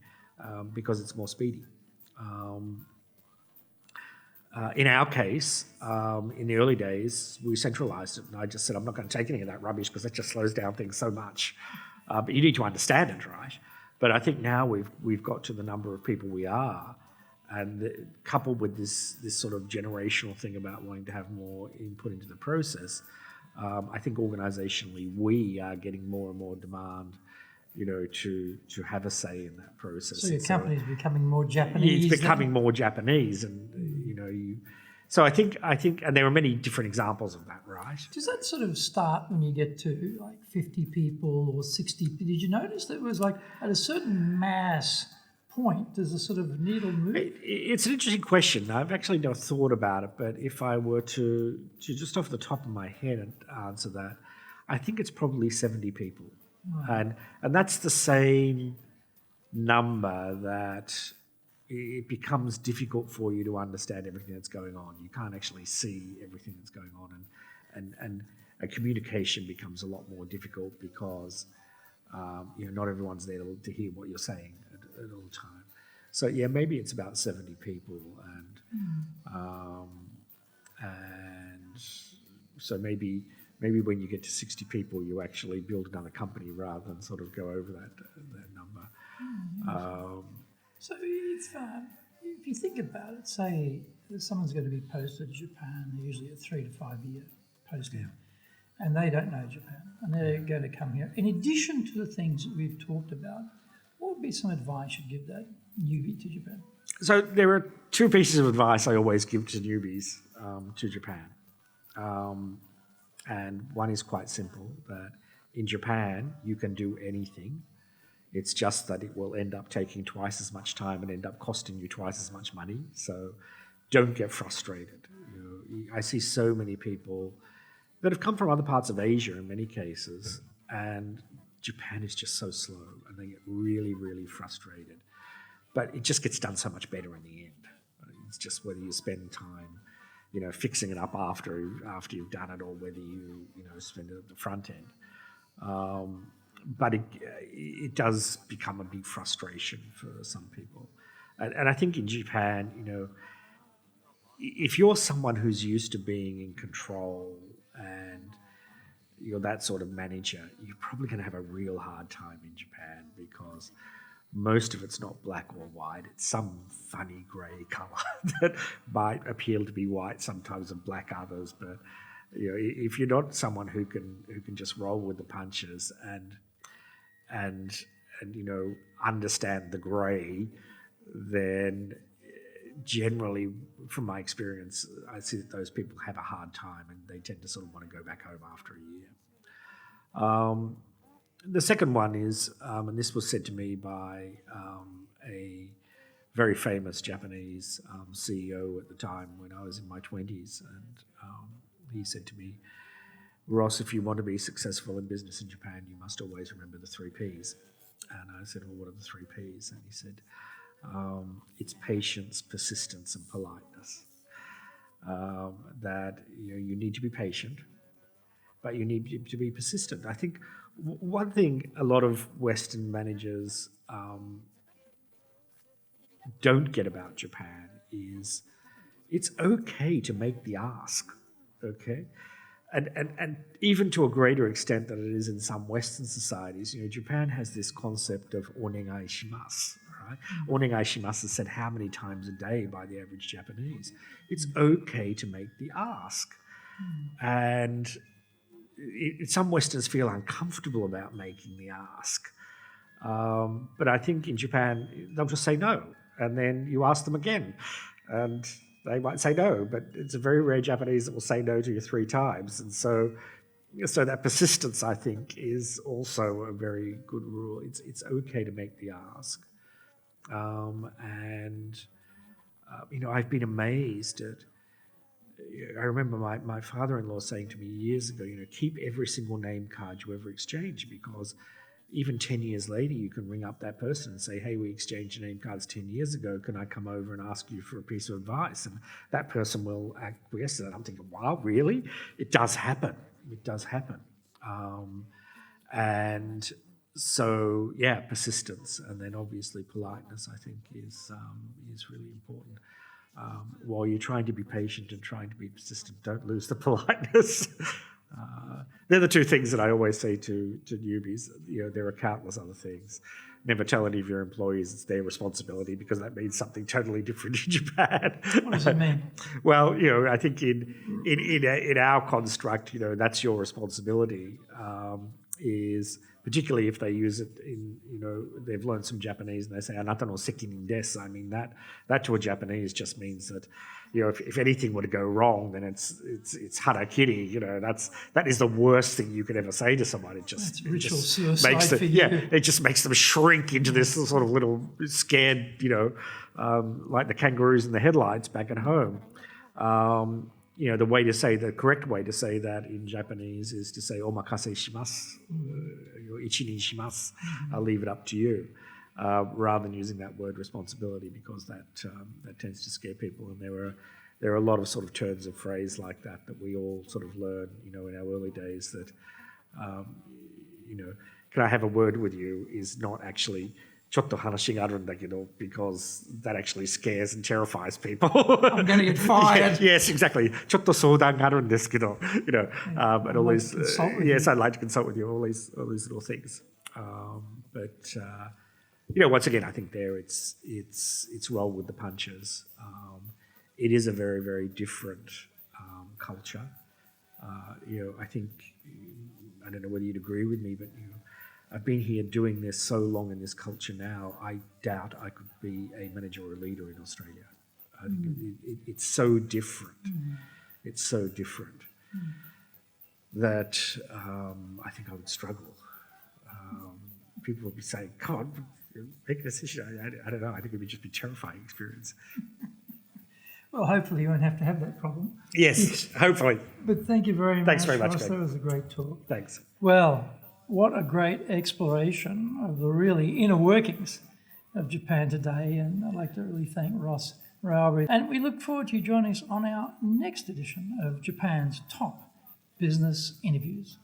because it's more speedy? In our case, in the early days, we centralized it, and I just said, I'm not going to take any of that rubbish because that just slows down things so much. But you need to understand it, right? But I think now we've got to the number of people we are, And coupled with this sort of generational thing about wanting to have more input into the process, I think organisationally we are getting more and more demand, to have a say in that process. So your company is becoming more Japanese. It's becoming more Japanese, and So I think, and there are many different examples of that, right? Does that sort of start when you get to like 50 people or 60? Did you notice that it was like at a certain mass point, does the sort of needle move? It's an interesting question. I've actually never thought about it, but if I were to just off the top of my head answer that, I think it's probably 70 people. Right. And that's the same number that it becomes difficult for you to understand everything that's going on. You can't actually see everything that's going on, and communication becomes a lot more difficult because not everyone's there to hear what you're saying at all time. So yeah, maybe it's about 70 people, and so maybe when you get to 60 people, you actually build another company rather than sort of go over that number. So it's, if you think about it, say someone's going to be posted to Japan, they're usually a 3 to 5 year posting, and they don't know Japan, and they're going to come here. In addition to the things that we've talked about, what would be some advice you'd give that newbie to Japan? So there are two pieces of advice I always give to newbies to Japan. And one is quite simple, that in Japan, you can do anything. It's just that it will end up taking twice as much time and end up costing you twice as much money. So don't get frustrated. I see so many people that have come from other parts of Asia in many cases, and Japan is just so slow, and they get really, really frustrated. But it just gets done so much better in the end. It's just whether you spend time fixing it up after you've done it, or whether you spend it at the front end. But it does become a big frustration for some people. And I think in Japan, if you're someone who's used to being in control and you're that sort of manager, you're probably going to have a real hard time in Japan, because most of it's not black or white. It's some funny grey colour that might appeal to be white sometimes and black others. But if you're not someone who can just roll with the punches and understand the grey, then generally, from my experience, I see that those people have a hard time and they tend to sort of want to go back home after a year. The second one is, and this was said to me by a very famous Japanese CEO at the time when I was in my 20s, and he said to me, "Ross, if you want to be successful in business in Japan, you must always remember the 3 Ps." And I said, "Well, what are the 3 Ps?" And he said, "It's patience, persistence, and politeness. That you need to be patient, but you need to be persistent." I think one thing a lot of Western managers don't get about Japan is it's okay to make the ask, okay? And even to a greater extent than it is in some Western societies, Japan has this concept of onegai shimasu, right? Onegai shimasu is said how many times a day by the average Japanese. It's okay to make the ask. And some Westerns feel uncomfortable about making the ask. But I think in Japan, they'll just say no. And then you ask them again. And they might say no, but it's a very rare Japanese that will say no to you 3 times. And so that persistence, I think, is also a very good rule. It's okay to make the ask. I've been amazed at, I remember my father-in-law saying to me years ago, keep every single name card you ever exchange, because even 10 years later, you can ring up that person and say, "Hey, we exchanged name cards 10 years ago. Can I come over and ask you for a piece of advice?" And that person will acquiesce to that. I'm thinking, wow, really? It does happen. It does happen. And so, yeah, persistence, and then obviously politeness, I think, is really important. While you're trying to be patient and trying to be persistent, don't lose the politeness. They're the two things that I always say to newbies. There are countless other things. Never tell any of your employees it's their responsibility, because that means something totally different in Japan. What does it mean? Well, I think in our construct, that's your responsibility. Is particularly if they use it in, they've learned some Japanese and they say "anata no sekinin desu." I mean that to a Japanese just means that, if anything were to go wrong, then it's harakiri. That is the worst thing you could ever say to someone. It's ritual suicide for you. Yeah, it just makes them shrink into this sort of little scared, like the kangaroos in the headlights back at home. The correct way to say that in Japanese is to say "omakase shimasu," "ichi ni shimasu." I'll leave it up to you, rather than using that word responsibility, because that tends to scare people. And there are a lot of sort of turns of phrase like that we all sort of learn, in our early days. That "can I have a word with you" is not actually "chotto hanashi ga aru ndakedo," because that actually scares and terrifies people. I'm going to get fired. Yes, exactly. "Chotto soudan ga aru n desu kedo," and all these. Yes, I'd like to consult with you. All these little things. Once again, I think it's roll with the punches. It is a very, very different culture. I think, I don't know whether you'd agree with me, but I've been here doing this so long in this culture now, I doubt I could be a manager or a leader in Australia. I think it's so different. It's so different that I think I would struggle. People would be saying, "God, make a decision." I don't know. I think it would just be a terrifying experience. Well, hopefully you won't have to have that problem. Yes, hopefully. But thank you very much. Thanks very much, Ross. Greg. That was a great talk. Thanks. Well, what a great exploration of the really inner workings of Japan today. And I'd like to really thank Ross Rowbury. And we look forward to you joining us on our next edition of Japan's Top Business Interviews.